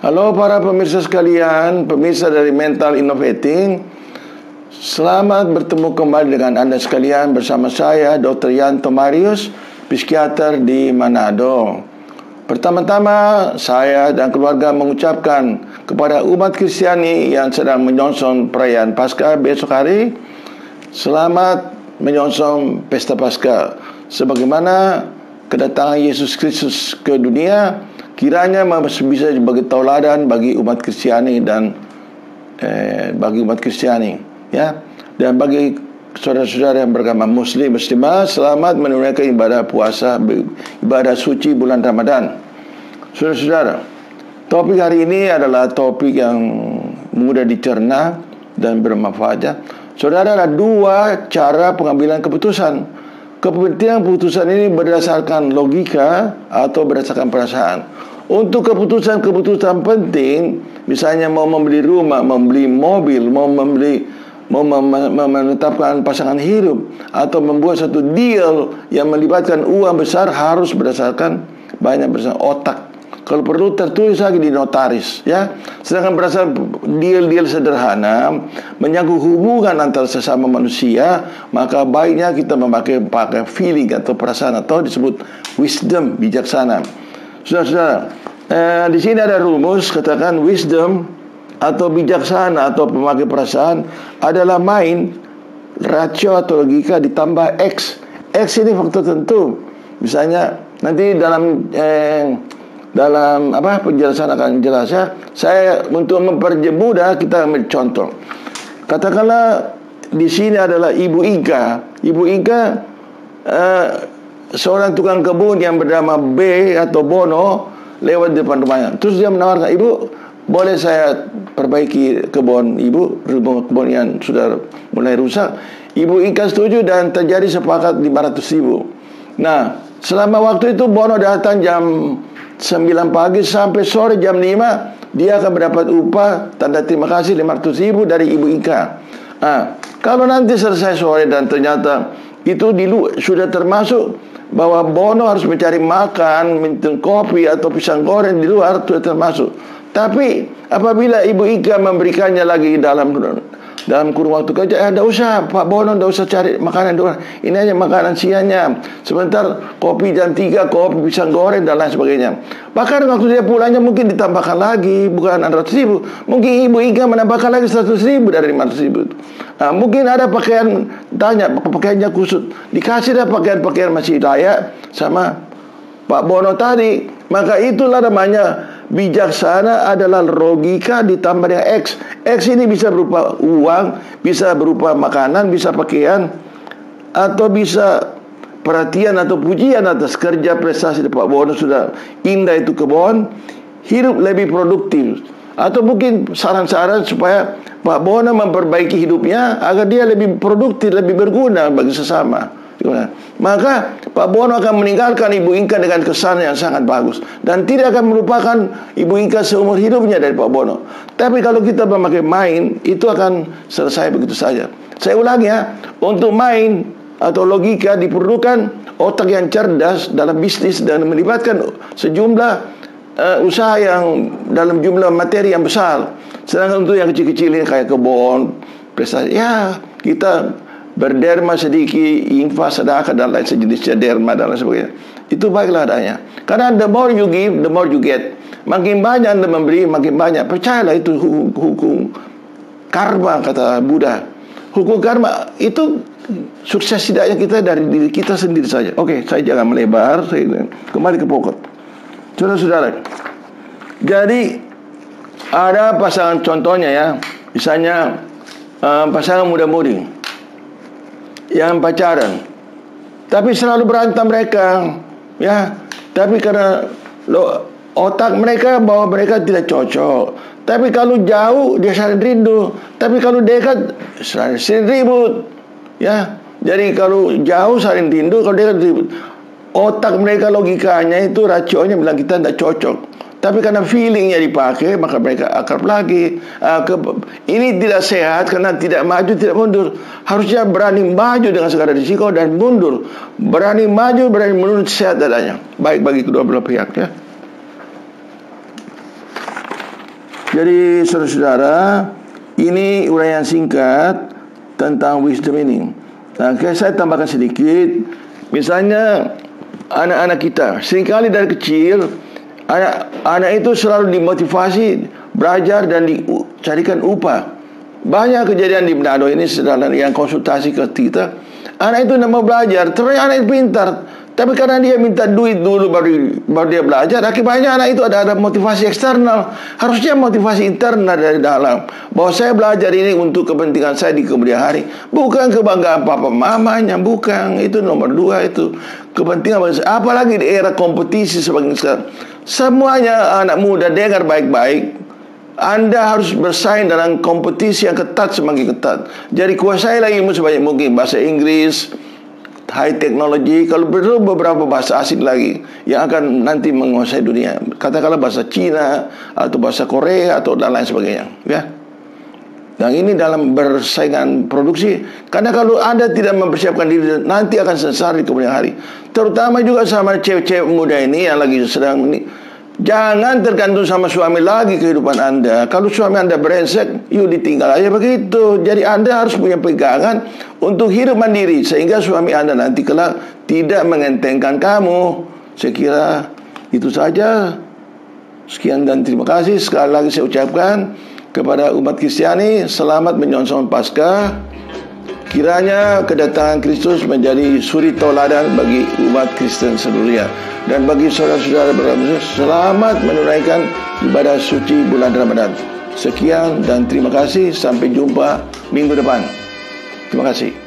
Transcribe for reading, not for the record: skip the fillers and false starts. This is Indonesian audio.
Halo para pemirsa sekalian, pemirsa dari Mental Innovating. Selamat bertemu kembali dengan Anda sekalian bersama saya Dr. Yanto Marius, psikiater di Manado. Pertama-tama saya dan keluarga mengucapkan kepada umat Kristiani yang sedang menyongsong perayaan Paskah besok hari, selamat menyongsong pesta Paskah. Sebagaimana kedatangan Yesus Kristus ke dunia, kiranya bisa sebagai tauladan bagi umat Kristiani dan ya, dan bagi saudara-saudara yang beragama Muslim Muslimah, selamat menunaikan ibadah puasa, ibadah suci bulan Ramadan. Saudara-saudara, topik hari ini adalah topik yang mudah dicerna dan bermanfaat. Saudara, ada dua cara pengambilan keputusan. Keputusan ini berdasarkan logika atau berdasarkan perasaan. Untuk keputusan-keputusan penting, misalnya mau membeli rumah, membeli mobil, mau menetapkan pasangan hidup, atau membuat satu deal yang melibatkan uang besar, harus berdasarkan otak. Kalau perlu tertulis lagi di notaris, ya. Sedangkan berdasarkan deal-deal sederhana menyangkut hubungan antara sesama manusia, maka baiknya kita pakai feeling atau perasaan, atau disebut wisdom, bijaksana. Saudara-saudara, di sini ada rumus, katakan wisdom atau bijaksana atau pemakai perasaan adalah mind, rasio atau logika ditambah X. X ini faktor tentu. Misalnya nanti dalam penjelasan akan jelas ya. Saya untuk mempermudah kita ambil contoh. Katakanlah di sini adalah Ibu Ika. Ibu Ika seorang tukang kebun yang bernama B atau Bono lewat depan rumahnya. Terus dia menawarkan, "Ibu, boleh saya perbaiki kebun Ibu, kebun yang sudah mulai rusak?" Ibu Ika setuju dan terjadi sepakat 500.000. Nah, selama waktu itu Bono datang jam 9 pagi sampai sore jam 5, dia akan mendapat upah tanda terima kasih 500.000 dari Ibu Ika. Nah, kalau nanti selesai sore dan ternyata itu sudah termasuk bahwa Bono harus mencari makan, minum kopi atau pisang goreng di luar, sudah termasuk. Tapi apabila Ibu Ika memberikannya lagi dalam kurun waktu kerja, tidak usah Pak Bono, tidak usah cari makanan di luar, ini hanya makanan siangnya, sebentar kopi jam 3, kopi pisang goreng dan lain sebagainya. Bahkan waktu dia pulangnya mungkin ditambahkan lagi, bukan 100.000, mungkin Ibu Ika menambahkan lagi 100.000 dari 500.000. Nah, mungkin ada pakaian, tanya pakaiannya kusut, dikasih dah pakaian masih layak sama Pak Bono tadi. Maka itulah namanya bijaksana, adalah logika ditambah dengan X. X ini bisa berupa uang, bisa berupa makanan, bisa pakaian, atau bisa perhatian atau pujian atas kerja prestasi Pak Bono. Sudah indah itu kebun, hidup lebih produktif. Atau mungkin saran-saran supaya Pak Bono memperbaiki hidupnya agar dia lebih produktif, lebih berguna bagi sesama. Maka Pak Bono akan meninggalkan Ibu Ika dengan kesan yang sangat bagus, dan tidak akan melupakan Ibu Ika seumur hidupnya dari Pak Bono. Tapi kalau kita memakai mind, itu akan selesai begitu saja. Saya ulangi ya, untuk mind atau logika diperlukan otak yang cerdas dalam bisnis dan melibatkan sejumlah usaha yang dalam jumlah materi yang besar. Sedangkan untuk yang kecil-kecil ini kayak kebun, prestasi, ya kita berderma sedikit, infak, sedekah dan lain sejenisnya, derma dan lain sebagainya. Itu baiklah adanya. Karena the more you give, the more you get. Makin banyak Anda memberi, makin banyak. Percayalah, itu hukum karma, kata Buddha. Hukum karma itu sukses tidaknya kita dari diri kita sendiri saja. Oke, saya jangan melebar, saya kembali ke pokok. Saudara-saudara, jadi ada pasangan contohnya ya, misalnya pasangan muda-mudi yang pacaran, tapi selalu berantem mereka, ya. Tapi karena otak mereka bahwa mereka tidak cocok. Tapi kalau jauh dia saling rindu, tapi kalau dekat saling ribut, ya. Jadi kalau jauh saling rindu, kalau dekat ribut. Otak mereka logikanya itu rasionya bilang kita tidak cocok. Tapi karena feelingnya dipakai, maka mereka akrab lagi. Ini tidak sehat karena tidak maju, tidak mundur. Harusnya berani maju dengan segala risiko dan mundur. Berani maju, berani mundur, sehat adanya. Baik bagi kedua belah pihak ya. Jadi saudara-saudara, ini uraian singkat tentang wisdom ini. Nah, saya tambahkan sedikit. Misalnya anak-anak kita, seringkali dari kecil anak itu selalu dimotivasi belajar dan dicarikan upah. Banyak kejadian di Manado ini, saudara, yang konsultasi ke kita. Anak itu tidak mau belajar, ternyata anak itu pintar, tapi karena dia minta duit dulu baru dia belajar. Akibatnya anak itu ada motivasi eksternal. Harusnya motivasi internal dari dalam, bahwa saya belajar ini untuk kepentingan saya di kemudian hari, bukan kebanggaan papa mamanya, bukan. Itu nomor 2 itu kepentingan bagi saya. Apalagi di era kompetisi sebagai sekarang. Semuanya anak muda dengar baik-baik. Anda harus bersaing dalam kompetisi yang ketat, semakin ketat. Jadi kuasailah ilmu sebanyak mungkin. Bahasa Inggris, high technology, kalau perlu beberapa bahasa asing lagi yang akan nanti menguasai dunia. Katakanlah bahasa Cina atau bahasa Korea atau dan lain sebagainya, ya. Dan ini dalam bersaingan produksi. Karena kalau Anda tidak mempersiapkan diri, nanti akan sengsara di kemudian hari. Terutama juga sama cewek-cewek muda ini yang lagi sedang ini. Jangan tergantung sama suami lagi kehidupan Anda. Kalau suami Anda brengsek, yuk ditinggal aja begitu. Jadi Anda harus punya pegangan untuk hidup mandiri, sehingga suami Anda nanti kelak tidak mengentengkan kamu. Saya kira itu saja. Sekian dan terima kasih. Sekali lagi saya ucapkan kepada umat Kristiani, selamat menyongsong Paskah. Kiranya kedatangan Kristus menjadi suri tauladan bagi umat Kristen seluruhnya. Dan bagi saudara-saudara beragama, selamat menunaikan ibadah suci bulan Ramadan. Sekian dan terima kasih. Sampai jumpa minggu depan. Terima kasih.